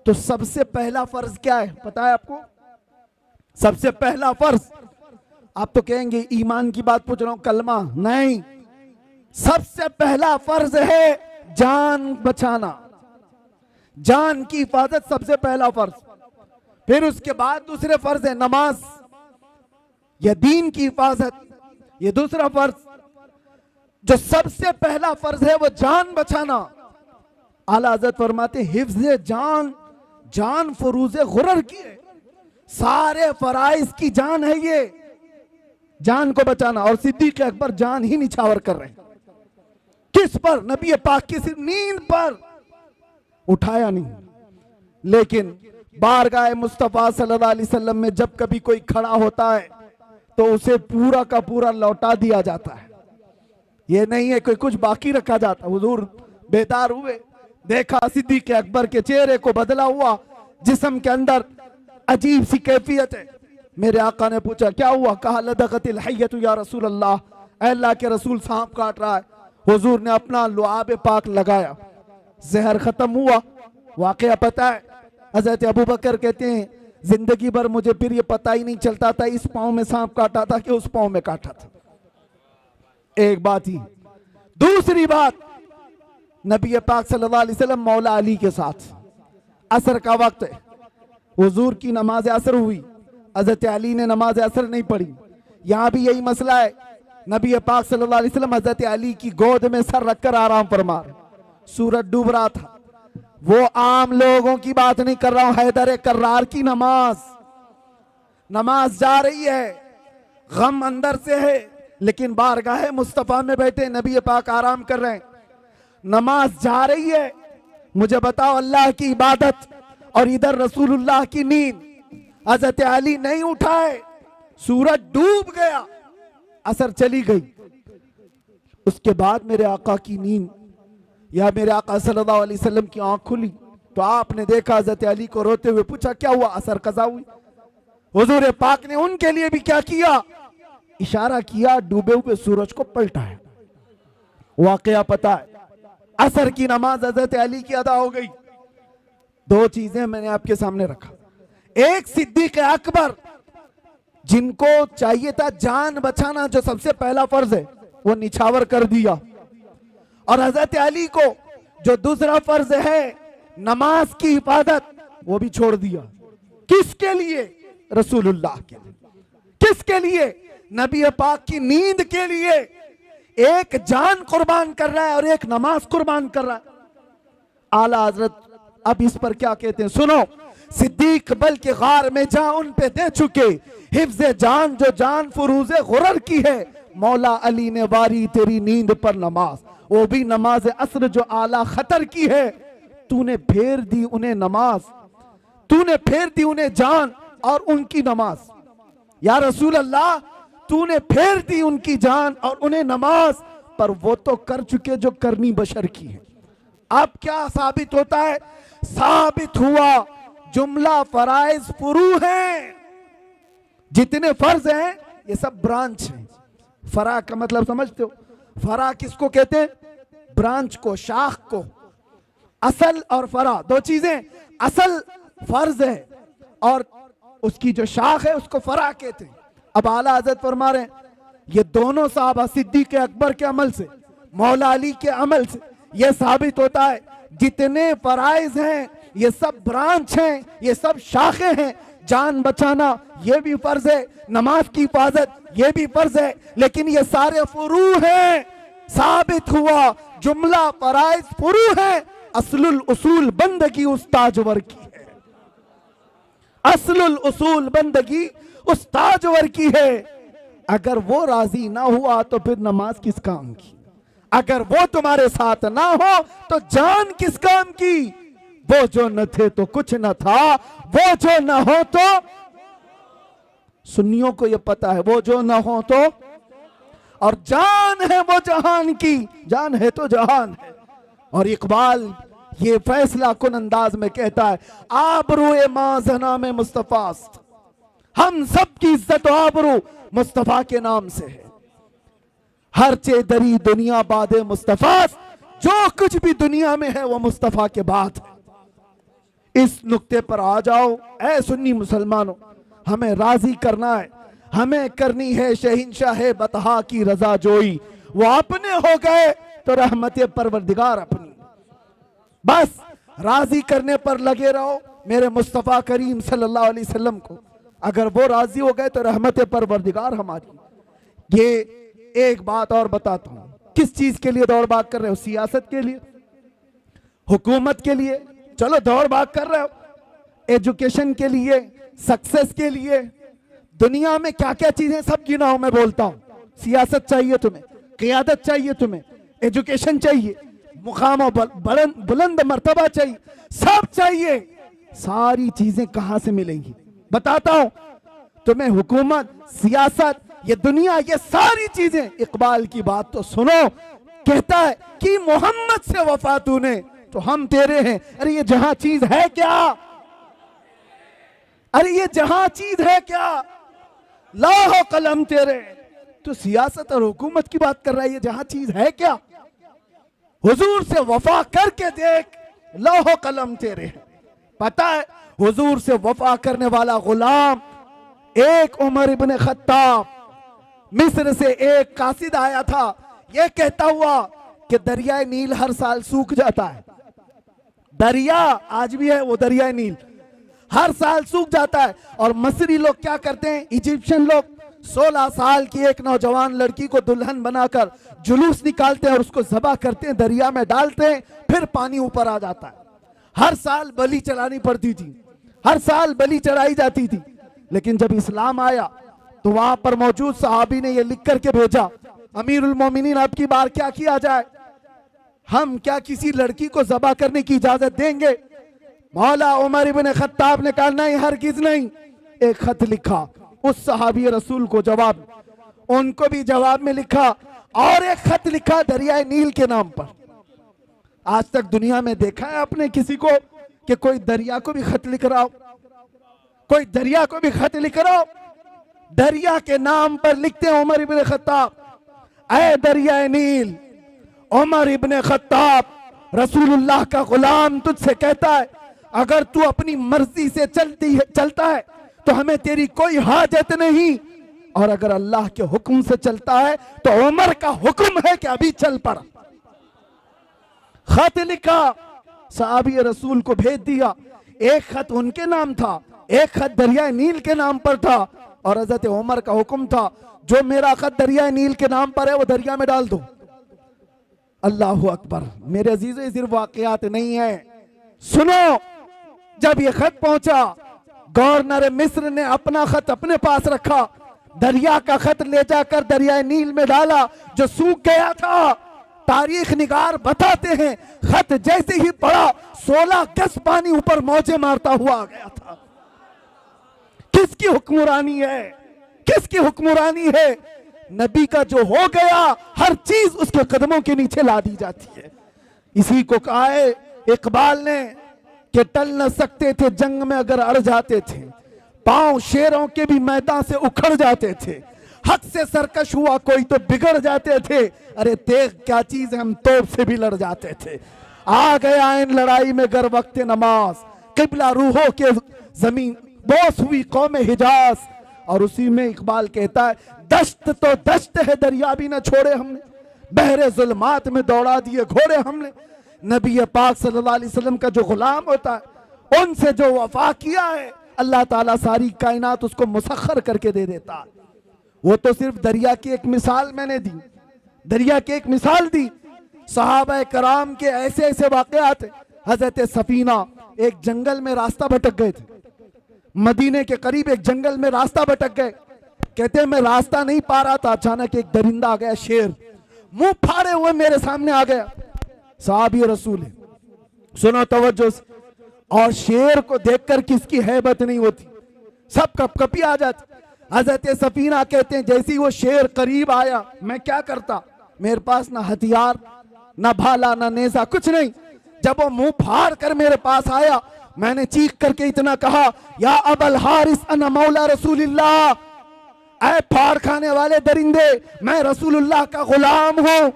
तो सबसे पहला फर्ज क्या है पता है आपको? सबसे पहला फर्ज, आप तो कहेंगे ईमान की बात पूछ रहा हूं, कलमा नहीं, सबसे पहला फर्ज है जान बचाना, जान की हिफाजत सबसे पहला फर्ज। फिर उसके बाद दूसरे फर्ज है नमाज या दीन की हिफाजत, ये दूसरा फर्ज। जो सबसे पहला फर्ज है वो जान बचाना। आला हज़रत फरमाते हिफ्ज़े जान, जान फुरूज़े गुरर की है, सारे फराइज की जान है ये, जान को बचाना। और सिद्दीक अकबर जान ही निछावर कर रहे हैं, किस पर? नबी पाक की सिर्फ नींद पर, उठाया नहीं। लेकिन बारगाह मुस्तफा सल्लल्लाहु अलैहि वसल्लम में जब कभी कोई खड़ा होता है तो उसे पूरा का पूरा लौटा दिया जाता है। ये नहीं है कोई कुछ बाकी रखा जाता। हुजूर बेदार हुए, देखा सिद्दीक अकबर के चेहरे को बदला हुआ, जिस्म के अंदर अजीब सी कैफियत है। मेरे आका ने पूछा क्या हुआ? कहा लदगतिल हय्यतु या रसूल अल्लाह, अल्लाह के रसूल सांप काट रहा है। हुजूर ने अपना लुआब पाक लगाया, जहर खत्म हुआ। वाकया पता है, हजरत अबू बकर कहते हैं जिंदगी भर मुझे फिर ये पता ही नहीं चलता था इस पांव में सांप काटा था कि उस पांव में काटा था। एक बात ही। दूसरी बात, नबी पाक सल्लल्लाहु अलैहि वसल्लम मौला अली के साथ, असर का वक्त है, हुजूर की नमाज असर हुई, हजरत अली ने नमाज असर नहीं पढ़ी। यहां भी यही मसला है, नबी पाक सल्लल्लाहु अलैहि वसल्लम हजरत अली की गोद में सर रखकर आराम फरमा रहे, सूरज डूब रहा था। वो आम लोगों की बात नहीं कर रहा हूं, हैदर कर्रार की नमाज, नमाज जा रही है, गम अंदर से है, लेकिन बारगाह मुस्तफा में बैठे नबी पाक आराम कर रहे हैं। नमाज जा रही है, मुझे बताओ अल्लाह की इबादत और इधर रसूलुल्लाह की नींद। हजरत अली नहीं उठाए, सूरज डूब गया, असर चली गई। उसके बाद मेरे आका की नींद या मेरे आका सल्लल्लाहु अलैहि वसल्लम की आंख खुली तो आपने देखा हजरत अली को रोते हुए, पूछा क्या हुआ? असर कज़ा हुई। हुजूर पाक ने उनके लिए भी क्या किया? इशारा किया, डूबे हुए सूरज को पलटाया। वाकया पता है, असर की नमाज हजरत अली की अदा हो गई। दो चीजें मैंने आपके सामने रखा। एक सिद्दीक अकबर, जिनको चाहिए था जान बचाना, जो सबसे पहला फर्ज है, वो निछावर कर दिया। और हजरत अली को जो दूसरा फर्ज है नमाज की हिफाजत, वो भी छोड़ दिया। किसके लिए? रसूलुल्लाह के लिए। किसके लिए? नबी पाक की नींद के लिए। एक जान कुर्बान कर रहा है और एक नमाज कुर्बान कर रहा है। आला हजरत अब इस पर क्या कहते हैं सुनो। सिद्दीक बल्कि गार में जा उन पे दे चुके, हिफ्ज़े जान जो जान फुरूज़े गुरर की है, मौला अली ने वारी तेरी नींद पर नमाज, वो भी नमाज असर जो आला खतर की है। तूने फेर दी उन्हें नमाज, तूने फेर दी उन्हें जान और उनकी नमाज। या रसूल अल्लाह, तूने फेर दी उनकी जान और उन्हें नमाज, पर वो तो कर चुके जो करनी बशर की है। अब क्या साबित होता है? साबित हुआ जुमला फराइज फुरू हैं। जितने फर्ज हैं ये सब ब्रांच हैं। फरा का मतलब समझते हो? फरा किसको कहते हैं? ब्रांच को, शाख को। असल और फरा दो चीजें। असल फर्ज है और उसकी जो शाख है उसको फरा कहते हैं। अब आला हजरत फरमा रहे हैं ये दोनों साहबा सिद्दीक अकबर के अमल से, मौला अली के अमल से ये साबित होता है जितने फराइज हैं ये सब ब्रांच हैं, ये सब शाखें हैं। जान बचाना ये भी फर्ज है, नमाज की हिफाजत ये भी फर्ज है, लेकिन ये सारे फुरू हैं। साबित हुआ जुमला फराइज फुरू है। असलुल उसूल बंदगी उस ताजवर की है। असलुल उसूल बंदगी उस ताजवर की है। अगर वो राजी ना हुआ तो फिर नमाज किस काम की? अगर वो तुम्हारे साथ ना हो तो जान किस काम की? वो जो न थे तो कुछ न था, वो जो न हो तो, सुन्नियों को ये पता है, वो जो न हो तो, और जान है वो जहान की, जान है तो जहान है। और इकबाल ये फैसला कुन अंदाज में कहता है, आबरूए माजना में मुस्तफास्त, हम सब की इज्जत आबरू मुस्तफा के नाम से है। हर चे दरी दुनिया बादे मुस्तफा, जो कुछ भी दुनिया में है वो मुस्तफा के बाद है। इस नुक्ते पर आ जाओ ऐ सुन्नी मुसलमानों, हमें राजी करना है, हमें करनी है शहंशाह बतहा की रजा जोई। वो अपने हो गए तो रहमत परवरदिगार अपनी। बस राजी करने पर लगे रहो मेरे मुस्तफ़ा करीम सल्लल्लाहु अलैहि वसल्लम को। अगर वो राजी हो गए तो रहमत परवरदिगार हमारी। ये एक बात और बताता हूं, किस चीज के लिए दौड़ भाग कर रहे हो? सियासत के लिए, हुकूमत के लिए, चलो दौड़ भाग कर रहे हो, एजुकेशन के लिए, सक्सेस के लिए, दुनिया में क्या क्या चीजें सब गिनाओ, मैं बोलता हूं। सियासत चाहिए तुम्हें, क़ियादत चाहिए तुम्हें, एजुकेशन चाहिए, मुकाम बुलंद मर्तबा चाहिए, सब चाहिए। सारी चीजें कहां से मिलेंगी? बताता हूं तुम्हें। हुकूमत, सियासत, ये दुनिया, ये सारी चीजें। इकबाल की बात तो सुनो, कहता है कि मोहम्मद से वफा तूने तो हम तेरे हैं। अरे ये जहां चीज है क्या? अरे ये जहां चीज है क्या? लाहो कलम तेरे। तो सियासत और हुकूमत की बात कर रहा है, ये जहां चीज है क्या? हुजूर से वफा करके देख, लाहो कलम तेरे। पता है हुजूर से वफा करने वाला गुलाम, एक उमर इब्न खत्ताब, मिस्र से एक कासिद आया था, यह कहता हुआ कि दरियाए नील हर साल सूख जाता है। दरिया आज भी है, वो दरियाए नील हर साल सूख जाता है। और मसरी लोग क्या करते हैं, इजिप्शियन लोग 16 साल की एक नौजवान लड़की को दुल्हन बनाकर जुलूस निकालते हैं और उसको ज़बह करते हैं, दरिया में डालते हैं, फिर पानी ऊपर आ जाता है। हर साल बलि चढ़ानी पड़ती थी, हर साल बलि चढ़ाई जाती थी। लेकिन जब इस्लाम आया तो वहां पर मौजूद सहाबी ने यह लिख करके भेजा, अमीरुल मोमिनीन अब की बार क्या किया जाए? हम क्या किसी लड़की को ज़बा करने की इजाजत देंगे? मौला उमर इब्न खत्ताब ने कहा नहीं, हरगिज नहीं। एक खत लिखा उस सहाबी रसूल को जवाब, उनको भी जवाब में लिखा, और एक खत लिखा दरियाए नील के नाम पर। आज तक दुनिया में देखा है आपने किसी को कि कोई दरिया को भी खत लिख रहा हो? कोई दरिया को भी खत लिख रहा हो? दरिया के नाम पर लिखते हैं उमर इब्न खत्ताब, ऐ दरियाए नील, उमर इब्न खत्ताब रसूलुल्लाह का गुलाम तुझसे कहता है, अगर तू अपनी मर्जी से चलता है तो हमें तेरी कोई हाजत नहीं, और अगर अल्लाह के हुक्म से चलता है तो उमर का हुक्म है कि अभी चल पड़। खत लिखा, सहाबी रसूल को भेज दिया। एक खत उनके नाम था, एक खत दरिया नील के नाम पर था, और हजरत उमर का हुक्म था जो मेरा खत दरिया नील के नाम पर है वो दरिया में डाल दो। अल्लाह अकबर। मेरे अजीजों, ये सिर्फ वाकयात नहीं है, सुनो। जब ये खत पहुंचा, गवर्नर मिस्र ने अपना खत अपने पास रखा, दरिया का खत ले जाकर दरिया नील में डाला जो सूख गया था। तारीख निगार बताते हैं खत जैसे ही पड़ा 16 गज पानी ऊपर मौजे मारता हुआ आ गया था। किसकी हुक्मरानी है? किसकी हुक्मरानी है? नबी का जो हो गया हर चीज उसके कदमों के नीचे ला दी जाती है। इसी को कहा है इकबाल ने कि टल न सकते थे जंग में अगर अड़ जाते थे, पांव शेरों के भी मैदान से उखड़ जाते थे, हक से सरकश हुआ कोई तो बिगड़ जाते थे, अरे तेग क्या चीज है हम तोप से भी लड़ जाते थे। आ गया इन लड़ाई में गर वक्त नमाज, किबला रूहों के जमीन बोस हुई कौम हिजाज। और उसी में इकबाल कहता है दश्त तो दश्त है दरिया भी न छोड़े हमने, बहरे जुल्मात में दौड़ा दिए घोड़े हमने। नबी पाक सल्लल्लाहु अलैहि वसल्लम का जो गुलाम होता है उनसे जो वफा किया है अल्लाह ताला सारी कायनात उसको मुसख्खर करके दे देता है। वो तो सिर्फ दरिया की एक मिसाल मैंने दी, दरिया की एक मिसाल दी। सहाबा कराम के ऐसे ऐसे वाकयात हैं। हजरत सफीना एक जंगल में रास्ता भटक गए थे, मदीने के करीब एक जंगल में रास्ता भटक गए। कहते हैं मैं रास्ता नहीं पा रहा था, अचानक एक दरिंदा आ गया, शेर मुंह फाड़े हुए मेरे सामने आ गया। साहब ये रसूल है, सुनो तवज्जो से। और शेर को देखकर किसकी हैबत नहीं होती, सब कपकपी आ जाती। हजरत सफीना कहते हैं जैसे ही वो शेर करीब आया मैं क्या करता, मेरे पास ना हथियार ना भाला ना नेजा कुछ नहीं। जब वो मुंह फाड़ कर मेरे पास आया मैंने चीख करके इतना कहा, या अबल हारिस अना मौला रसूलिल्लाह, ऐ फाड़ खाने वाले दरिंदे मैं रसूलुल्लाह का गुलाम हूं।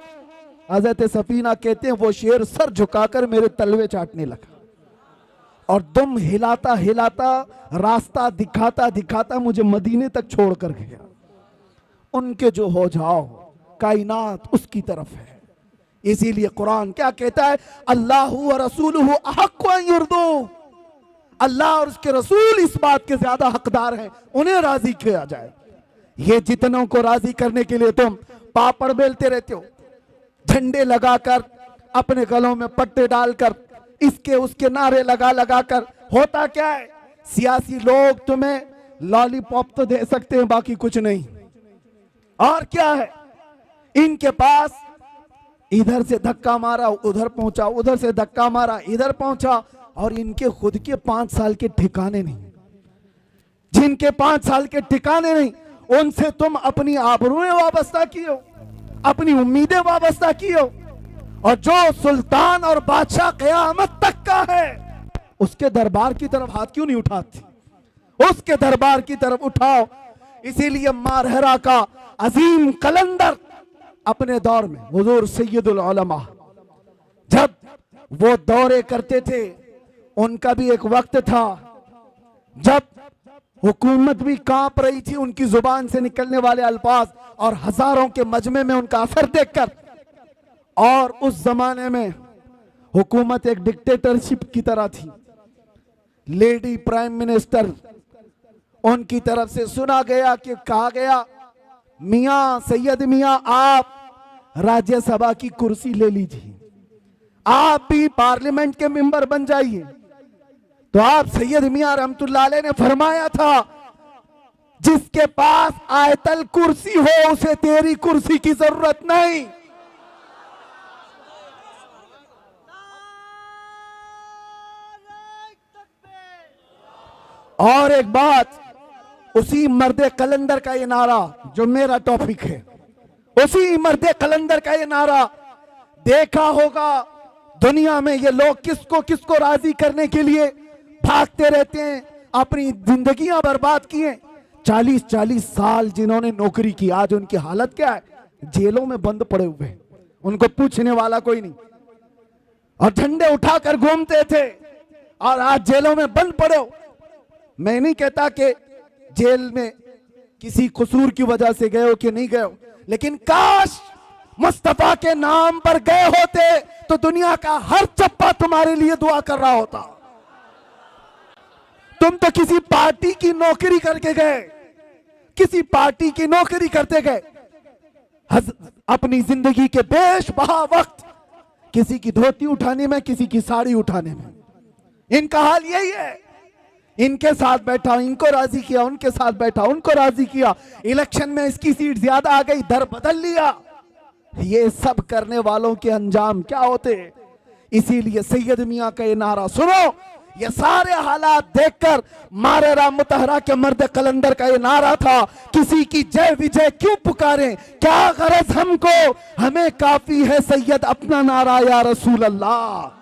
हजरत सफीना कहते हैं वो शेर सर झुकाकर मेरे तलवे चाटने लगा और दुम हिलाता हिलाता रास्ता दिखाता दिखाता मुझे मदीने तक छोड़ कर गया। उनके जो हो जाओ कायनात उसकी तरफ है। इसीलिए कुरान क्या कहता है, अल्लाह व रसूलुहु अहक्कु अन युर्दू, अल्लाह और उसके रसूल इस बात के ज्यादा हकदार हैं उन्हें राजी किया जाए। ये जितनों को राजी करने के लिए तुम पापड़ बेलते रहते हो, झंडे लगाकर अपने गलों में पट्टे डालकर इसके उसके नारे लगा लगा कर, होता क्या है सियासी लोग तुम्हें लॉलीपॉप तो दे सकते हैं बाकी कुछ नहीं। और क्या है इनके पास, इधर से धक्का मारा उधर पहुंचा, उधर से धक्का मारा इधर पहुंचा, और इनके खुद के 5 साल के ठिकाने नहीं। जिनके 5 साल के ठिकाने नहीं उनसे तुम अपनी आबरूएं वाबस्ता की हो, अपनी उम्मीदें वाबस्ता की हो। और जो सुल्तान और बादशाह क़यामत तक का है उसके दरबार की तरफ हाथ क्यों नहीं उठाती, उसके दरबार की तरफ उठाओ। इसीलिए मारहरा का अजीम कलंदर अपने दौर में हुजूर सैयदुल उलमा जब वो दौरे करते थे, उनका भी एक वक्त था जब हुकूमत भी कांप रही थी उनकी जुबान से निकलने वाले अल्फाज और हजारों के मजमे में उनका असर देखकर। और उस जमाने में हुकूमत एक डिक्टेटरशिप की तरह थी। लेडी प्राइम मिनिस्टर, उनकी तरफ से सुना गया कि कहा गया, मियां सैयद मियां आप राज्यसभा की कुर्सी ले लीजिए, आप भी पार्लियामेंट के मेंबर बन जाइए। तो आप सैयद मियां रहमतुल्लाह अलैह ने फरमाया था, जिसके पास आयतल कुर्सी हो उसे तेरी कुर्सी की जरूरत नहीं। और एक बात, उसी मर्दे कलंदर का ये नारा जो मेरा टॉपिक है, उसी मर्दे कलंदर का ये नारा, देखा होगा दुनिया में ये लोग किसको किसको राजी करने के लिए भागते रहते हैं, अपनी जिंदगियां बर्बाद किए। 40-40 साल जिन्होंने नौकरी की, आज उनकी हालत क्या है? जेलों में बंद पड़े हुए हैं, उनको पूछने वाला कोई नहीं, और झंडे उठाकर घूमते थे और आज जेलों में बंद पड़े हो। मैं नहीं कहता कि जेल में किसी कसूर की वजह से गए हो कि नहीं गए हो, लेकिन काश मुस्तफा के नाम पर गए होते तो दुनिया का हर चप्पा तुम्हारे लिए दुआ कर रहा होता। तुम तो किसी पार्टी की नौकरी करके गए, किसी पार्टी की नौकरी करते गए, अपनी जिंदगी के बेशबहा वक्त किसी की धोती उठाने में, किसी की साड़ी उठाने में। इनका हाल यही है, इनके साथ बैठा, इनको राजी किया, उनके साथ बैठा, उनको राजी किया, इलेक्शन में इसकी सीट ज्यादा आ गई, दर बदल लिया। ये सब करने वालों के अंजाम क्या होते हैं? इसीलिए सैयद मियां का ये नारा सुनो, ये सारे हालात देखकर मारे राम मुतहरा के मर्द कलंदर का ये नारा था, किसी की जय विजय क्यों पुकारें, क्या गरज हमको, हमें काफी है सैयद अपना नारा या रसूल अल्लाह।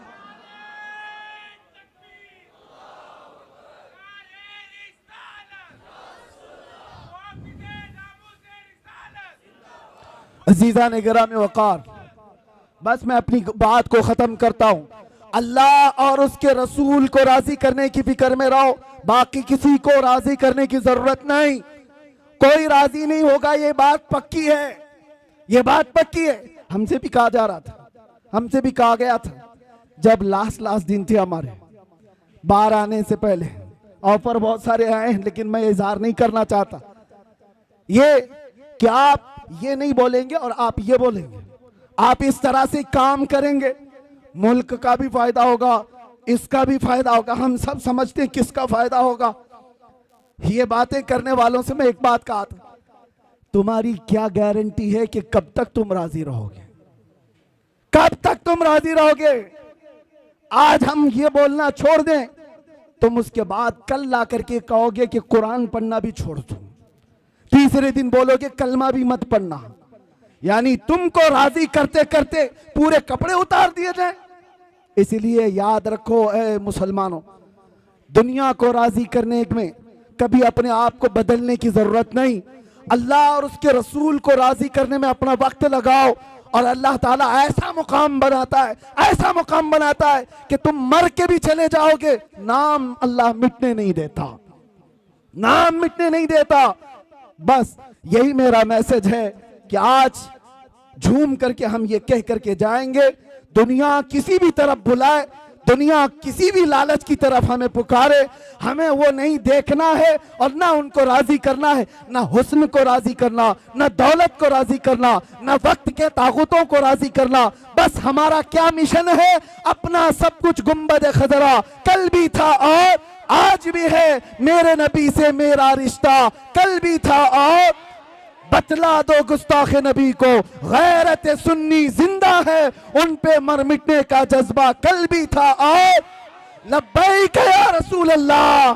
अजीजा ने गिरामी वकार, बस मैं अपनी बात को खत्म करता हूं। अल्लाह और उसके रसूल को राजी करने की फिक्र में रहो, बाकी किसी को राजी करने की जरूरत नहीं। कोई राजी नहीं होगा, ये बात पक्की है, ये बात पक्की है। हमसे भी कहा जा रहा था, हमसे भी कहा गया था, जब लास्ट दिन थे हमारे बाहर आने से पहले, ऑफर बहुत सारे आए हैं, लेकिन मैं इजहार नहीं करना चाहता। ये क्या आप ये नहीं बोलेंगे और आप ये बोलेंगे, आप इस तरह से काम करेंगे, मुल्क का भी फायदा होगा, इसका भी फायदा होगा, हम सब समझते हैं किसका फायदा होगा। ये बातें करने वालों से मैं एक बात कहा था, तुम्हारी क्या गारंटी है कि कब तक तुम राजी रहोगे, कब तक तुम राजी रहोगे? आज हम ये बोलना छोड़ दें, तुम उसके बाद कल ला करके कहोगे कि कुरान पढ़ना भी छोड़ दो, तीसरे दिन बोलोगे कलमा भी मत पढ़ना। यानी तुमको राजी करते करते पूरे कपड़े उतार दिए जाए। इसलिए याद रखो ए मुसलमानों, दुनिया को राजी करने में कभी अपने आप को बदलने की जरूरत नहीं। अल्लाह और उसके रसूल को राजी करने में अपना वक्त लगाओ, और अल्लाह ताला ऐसा मुकाम बनाता है, ऐसा मुकाम बनाता है कि तुम मर के भी चले जाओगे, नाम अल्लाह मिटने नहीं देता, नाम मिटने नहीं देता। बस यही मेरा मैसेज है कि आज झूम करके हम ये कह करके जाएंगे, दुनिया किसी भी तरफ बुलाए, दुनिया किसी भी लालच की तरफ हमें पुकारे, हमें वो नहीं देखना है और ना उनको राजी करना है, ना हुस्न को राजी करना, ना दौलत को राजी करना, ना वक्त के ताकतों को राजी करना। बस हमारा क्या मिशन है, अपना सब कुछ गुंबद खजरा, कल भी था और आज भी है, मेरे नबी से मेरा रिश्ता, कल भी था और बतला दो गुस्ताखे नबी को, गैरत सुन्नी जिंदा है, उन पे मर मिटने का जज्बा कल भी था और लब्बैक या रसूल अल्लाह।